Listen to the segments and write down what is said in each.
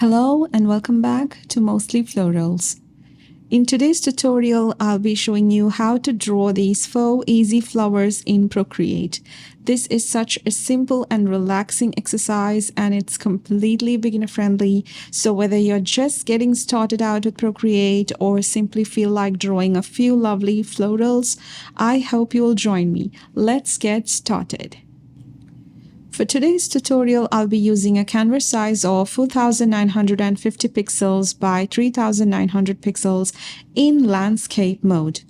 Hello and welcome back to Mostly Florals. In today's tutorial, I'll be showing you how to draw these faux easy flowers in Procreate. This is such a simple and relaxing exercise and it's completely beginner friendly. So whether you're just getting started out with Procreate or simply feel like drawing a few lovely florals, I hope you'll join me. Let's get started. For today's tutorial, I'll be using a canvas size of 4950 pixels by 3900 pixels in landscape mode.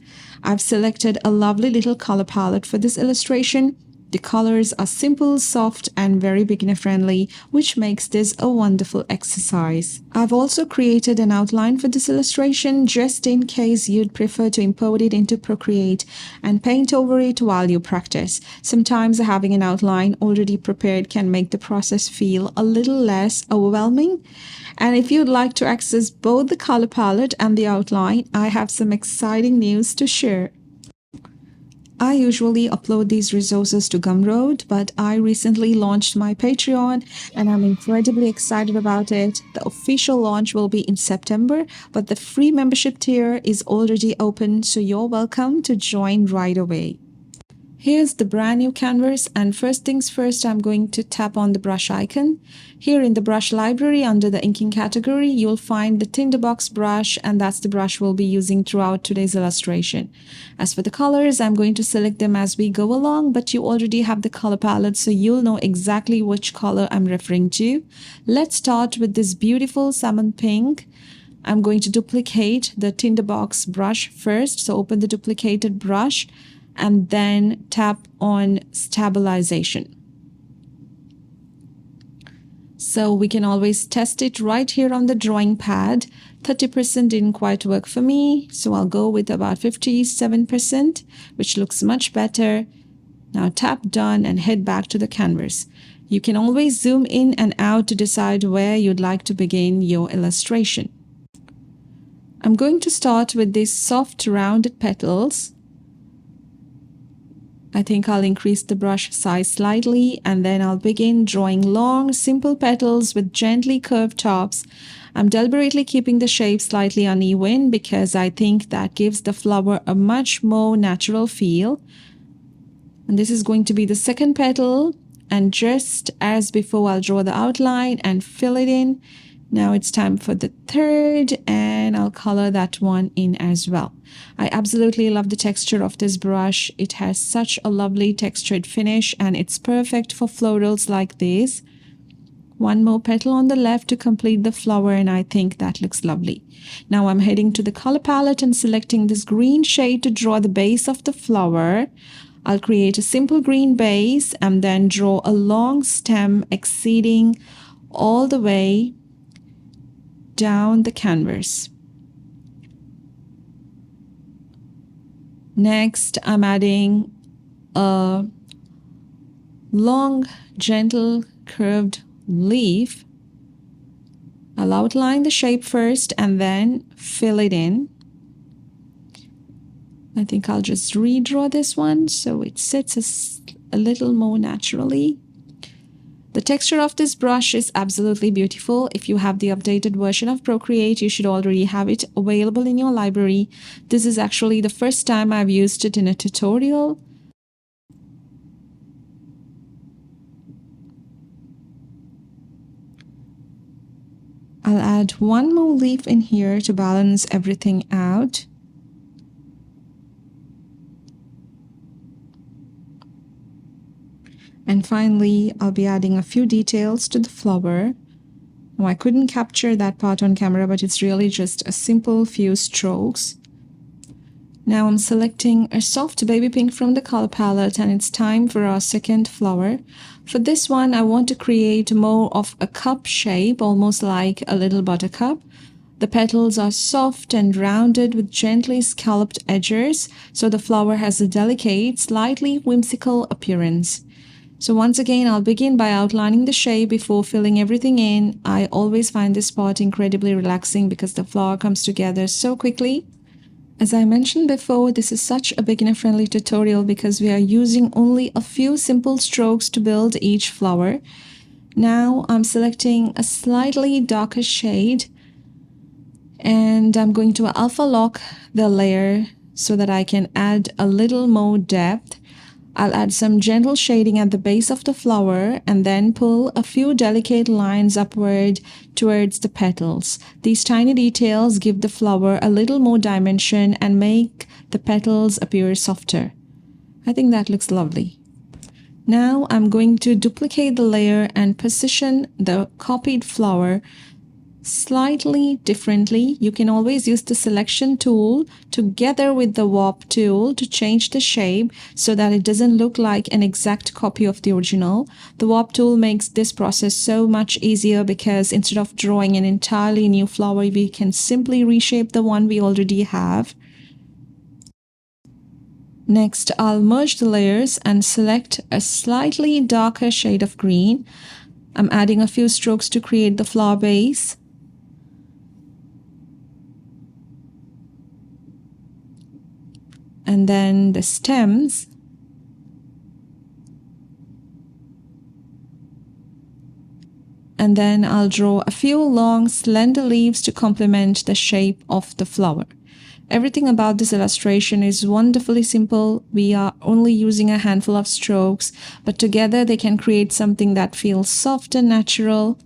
I've selected a lovely little color palette for this illustration. The colors are simple, soft, and very beginner friendly, which makes this a wonderful exercise. I've also created an outline for this illustration just in case you'd prefer to import it into Procreate and paint over it while you practice. Sometimes having an outline already prepared can make the process feel a little less overwhelming. And if you'd like to access both the color palette and the outline, I have some exciting news to share. I usually upload these resources to Gumroad, but I recently launched my Patreon and I'm incredibly excited about it. The official launch will be in September, but the free membership tier is already open, so you're welcome to join right away. Here's the brand new canvas, and first things first, I'm going to tap on the brush icon. Here in the brush library under the inking category, you'll find the tinderbox brush, and that's the brush we'll be using throughout today's illustration. As for the colors, I'm going to select them as we go along, but you already have the color palette, so you'll know exactly which color I'm referring to. Let's start with this beautiful salmon pink. I'm going to duplicate the tinderbox brush first, so open the duplicated brush and then tap on stabilization. So we can always test it right here on the drawing pad. 30% didn't quite work for me, so I'll go with about 57%, which looks much better. Now tap done and head back to the canvas. You can always zoom in and out to decide where you'd like to begin your illustration. I'm going to start with these soft rounded petals. I think I'll increase the brush size slightly and then I'll begin drawing long, simple petals with gently curved tops. I'm deliberately keeping the shape slightly uneven because I think that gives the flower a much more natural feel. And this is going to be the second petal, and just as before, I'll draw the outline and fill it in. Now it's time for the third, and I'll color that one in as well. I absolutely love the texture of this brush. It has such a lovely textured finish and it's perfect for florals like this. One more petal on the left to complete the flower, and I think that looks lovely. Now I'm heading to the color palette and selecting this green shade to draw the base of the flower. I'll create a simple green base and then draw a long stem exceeding all the way down the canvas. Next, I'm adding a long, gentle, curved leaf. I'll outline the shape first and then fill it in. I think I'll just redraw this one so it sits a little more naturally. The texture of this brush is absolutely beautiful. If you have the updated version of Procreate, you should already have it available in your library. This is actually the first time I've used it in a tutorial. I'll add one more leaf in here to balance everything out. And finally, I'll be adding a few details to the flower. Now, I couldn't capture that part on camera, but it's really just a simple few strokes. Now I'm selecting a soft baby pink from the color palette, and it's time for our second flower. For this one, I want to create more of a cup shape, almost like a little buttercup. The petals are soft and rounded with gently scalloped edges, so the flower has a delicate, slightly whimsical appearance. So once again, I'll begin by outlining the shape before filling everything in. I always find this part incredibly relaxing because the flower comes together so quickly. As I mentioned before, this is such a beginner-friendly tutorial because we are using only a few simple strokes to build each flower. Now I'm selecting a slightly darker shade and I'm going to alpha lock the layer so that I can add a little more depth. I'll add some gentle shading at the base of the flower and then pull a few delicate lines upward towards the petals. These tiny details give the flower a little more dimension and make the petals appear softer. I think that looks lovely. Now I'm going to duplicate the layer and position the copied flower slightly differently. You can always use the selection tool together with the warp tool to change the shape so that it doesn't look like an exact copy of the original. The warp tool makes this process so much easier because instead of drawing an entirely new flower, we can simply reshape the one we already have. Next, I'll merge the layers and select a slightly darker shade of green. I'm adding a few strokes to create the flower base. And then the stems. And then I'll draw a few long, slender leaves to complement the shape of the flower. Everything about this illustration is wonderfully simple. We are only using a handful of strokes, but together they can create something that feels soft and natural.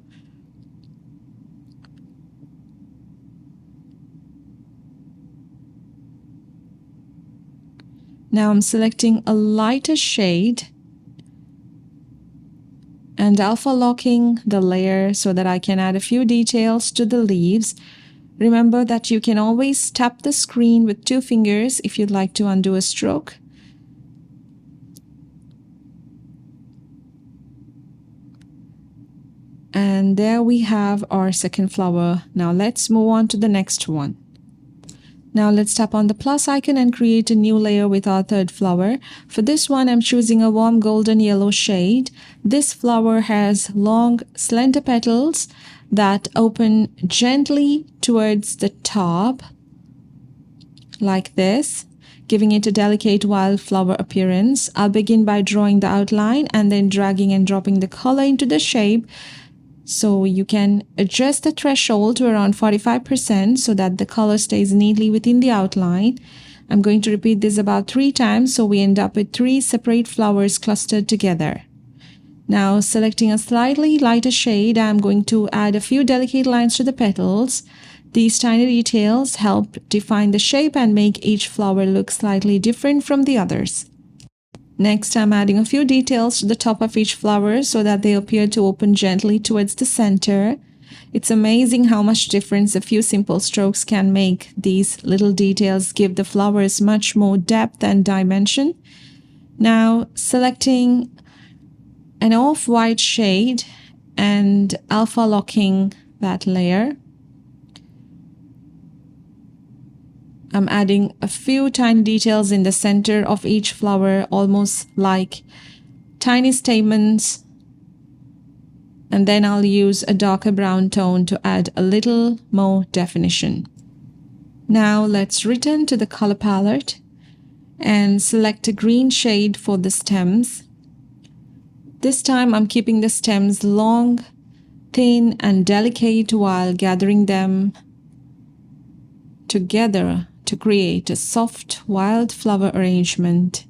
Now I'm selecting a lighter shade and alpha locking the layer so that I can add a few details to the leaves. Remember that you can always tap the screen with 2 fingers if you'd like to undo a stroke. And there we have our second flower. Now let's move on to the next one. Now let's tap on the plus icon and create a new layer with our third flower. For this one, I'm choosing a warm golden yellow shade. This flower has long, slender petals that open gently towards the top, like this, giving it a delicate wildflower appearance. I'll begin by drawing the outline and then dragging and dropping the color into the shape. So you can adjust the threshold to around 45% so that the color stays neatly within the outline. I'm going to repeat this about 3 times so we end up with 3 separate flowers clustered together. Now selecting a slightly lighter shade, I'm going to add a few delicate lines to the petals. These tiny details help define the shape and make each flower look slightly different from the others. Next, I'm adding a few details to the top of each flower so that they appear to open gently towards the center. It's amazing how much difference a few simple strokes can make. These little details give the flowers much more depth and dimension. Now, selecting an off-white shade and alpha locking that layer. I'm adding a few tiny details in the center of each flower, almost like tiny stamens. And then I'll use a darker brown tone to add a little more definition. Now let's return to the color palette and select a green shade for the stems. This time I'm keeping the stems long, thin, and delicate while gathering them together to create a soft wildflower arrangement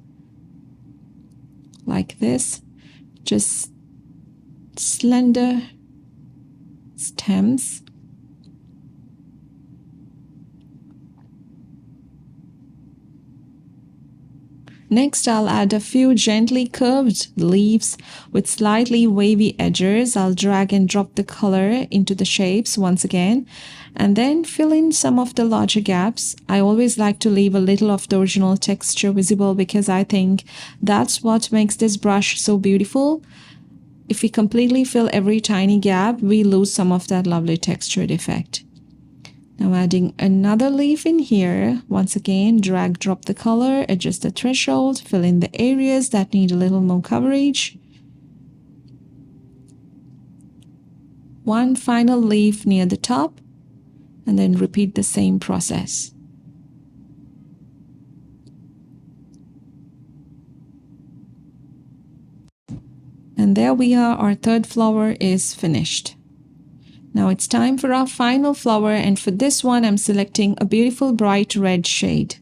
like this. Just slender stems. Next, I'll add a few gently curved leaves with slightly wavy edges. I'll drag and drop the color into the shapes once again, and then fill in some of the larger gaps. I always like to leave a little of the original texture visible because I think that's what makes this brush so beautiful. If we completely fill every tiny gap, we lose some of that lovely textured effect. Now adding another leaf in here. Once again, drag, drop the color, adjust the threshold, fill in the areas that need a little more coverage. One final leaf near the top, and then repeat the same process. And And there we are, our third flower is finished. Now it's time for our final flower, and for this one I'm selecting a beautiful bright red shade.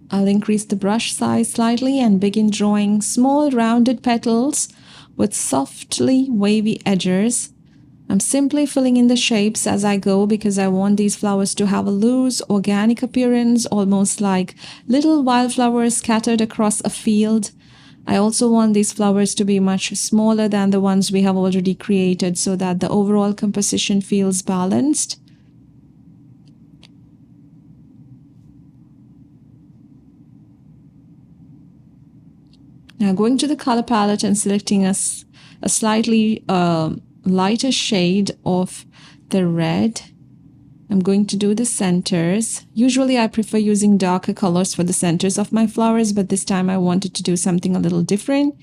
I'll increase the brush size slightly and begin drawing small rounded petals with softly wavy edges. I'm simply filling in the shapes as I go because I want these flowers to have a loose, organic appearance, almost like little wildflowers scattered across a field. I also want these flowers to be much smaller than the ones we have already created so that the overall composition feels balanced. Now going to the color palette and selecting a slightly lighter shade of the red. I'm going to do the centers. Usually I prefer using darker colors for the centers of my flowers, but this time I wanted to do something a little different.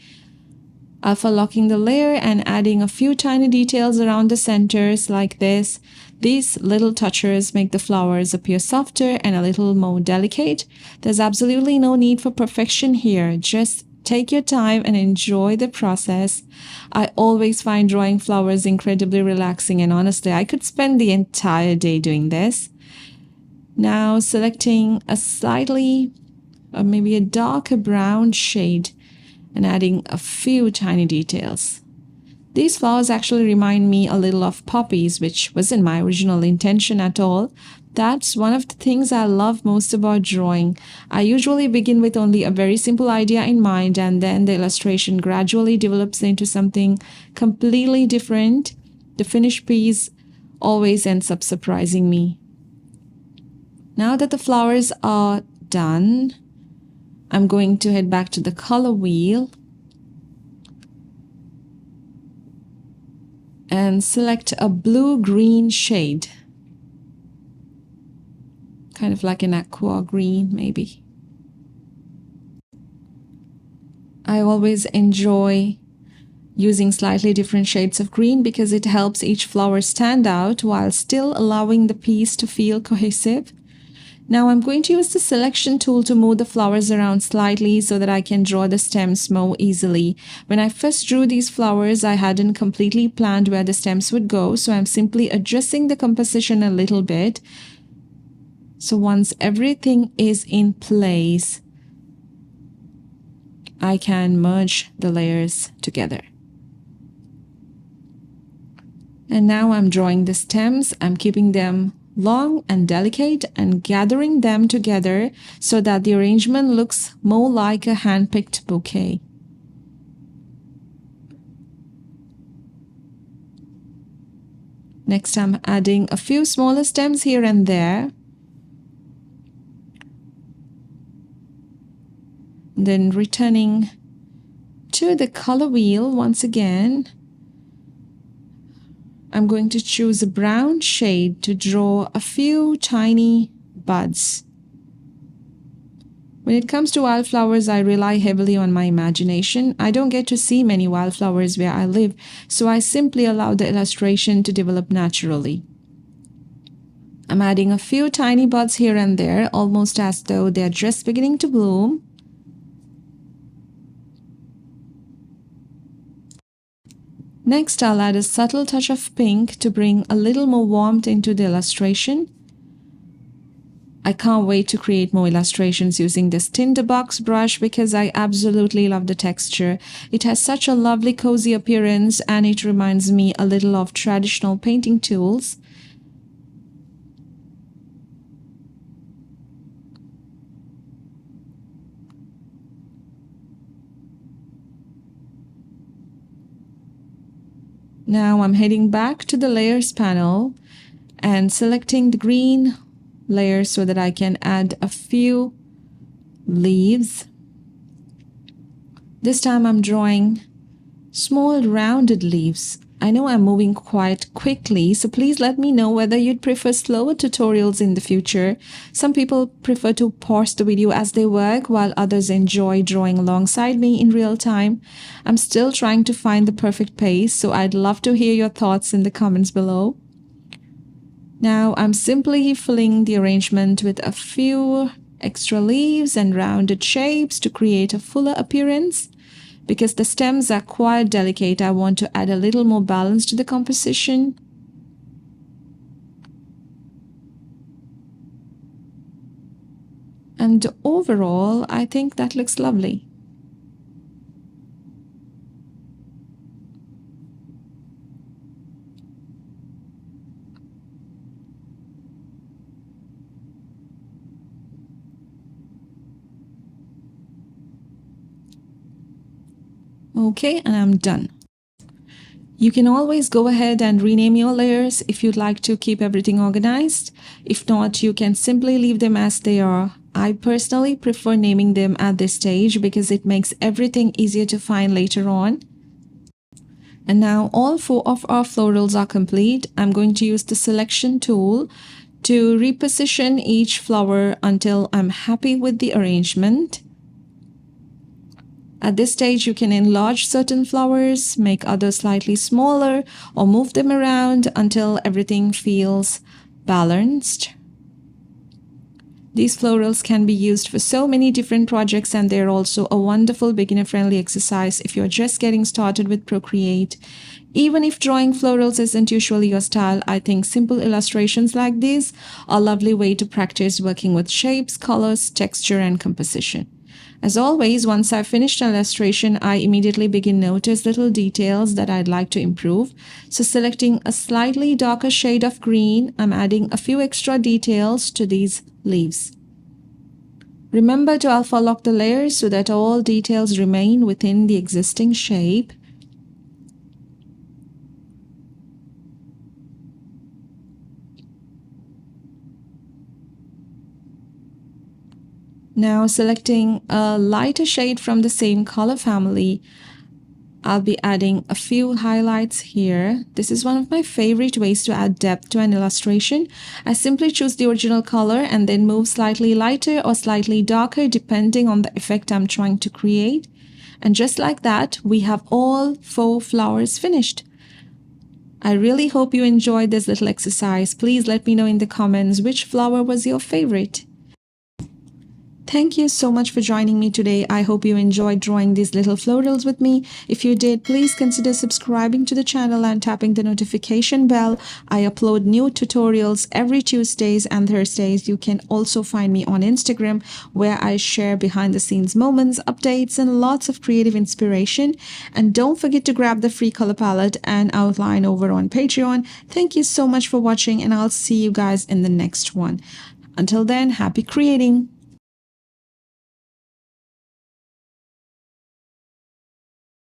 Alpha locking the layer and adding a few tiny details around the centers like this. These little touches make the flowers appear softer and a little more delicate. There's absolutely no need for perfection here. Just take your time and enjoy the process. I always find drawing flowers incredibly relaxing, and honestly, I could spend the entire day doing this. Now selecting a slightly, or maybe a darker brown shade and adding a few tiny details. These flowers actually remind me a little of poppies, which wasn't my original intention at all. That's one of the things I love most about drawing. I usually begin with only a very simple idea in mind, and then the illustration gradually develops into something completely different. The finished piece always ends up surprising me. Now that the flowers are done, I'm going to head back to the color wheel and select a blue-green shade. Kind of like an aqua green, maybe. I always enjoy using slightly different shades of green because it helps each flower stand out while still allowing the piece to feel cohesive. Now I'm going to use the selection tool to move the flowers around slightly so that I can draw the stems more easily. When I first drew these flowers, I hadn't completely planned where the stems would go, so I'm simply adjusting the composition a little bit. So once everything is in place, I can merge the layers together. And now I'm drawing the stems. I'm keeping them long and delicate and gathering them together so that the arrangement looks more like a hand-picked bouquet. Next, I'm adding a few smaller stems here and there. Then returning to the color wheel once again, I'm going to choose a brown shade to draw a few tiny buds. When it comes to wildflowers, I rely heavily on my imagination. I don't get to see many wildflowers where I live, so I simply allow the illustration to develop naturally. I'm adding a few tiny buds here and there, almost as though they're just beginning to bloom. Next, I'll add a subtle touch of pink to bring a little more warmth into the illustration. I can't wait to create more illustrations using this tinderbox brush because I absolutely love the texture. It has such a lovely cozy appearance and it reminds me a little of traditional painting tools. Now I'm heading back to the layers panel and selecting the green layer so that I can add a few leaves. This time I'm drawing small rounded leaves. I know I'm moving quite quickly, so please let me know whether you'd prefer slower tutorials in the future. Some people prefer to pause the video as they work, while others enjoy drawing alongside me in real time. I'm still trying to find the perfect pace, so I'd love to hear your thoughts in the comments below. Now I'm simply filling the arrangement with a few extra leaves and rounded shapes to create a fuller appearance. Because the stems are quite delicate, I want to add a little more balance to the composition. And overall, I think that looks lovely. Okay, and I'm done. You can always go ahead and rename your layers if you'd like to keep everything organized. If not, you can simply leave them as they are. I personally prefer naming them at this stage because it makes everything easier to find later on. And now all 4 of our florals are complete. I'm going to use the selection tool to reposition each flower until I'm happy with the arrangement. At this stage, you can enlarge certain flowers, make others slightly smaller, or move them around until everything feels balanced. These florals can be used for so many different projects, and they're also a wonderful beginner-friendly exercise if you're just getting started with Procreate. Even if drawing florals isn't usually your style, I think simple illustrations like these are a lovely way to practice working with shapes, colors, texture, and composition. As always, once I've finished an illustration, I immediately begin notice little details that I'd like to improve. So selecting a slightly darker shade of green, I'm adding a few extra details to these leaves. Remember to alpha lock the layers so that all details remain within the existing shape. Now selecting a lighter shade from the same color family, I'll be adding a few highlights here. This is one of my favorite ways to add depth to an illustration. I simply choose the original color and then move slightly lighter or slightly darker depending on the effect I'm trying to create. And just like that, we have all 4 flowers finished. I really hope you enjoyed this little exercise. Please let me know in the comments which flower was your favorite. Thank you so much for joining me today. I hope you enjoyed drawing these little florals with me. If you did, please consider subscribing to the channel and tapping the notification bell. I upload new tutorials every Tuesdays and Thursdays. You can also find me on Instagram, where I share behind the scenes moments, updates, and lots of creative inspiration. And don't forget to grab the free color palette and outline over on Patreon. Thank you so much for watching, and I'll see you guys in the next one. Until then, happy creating!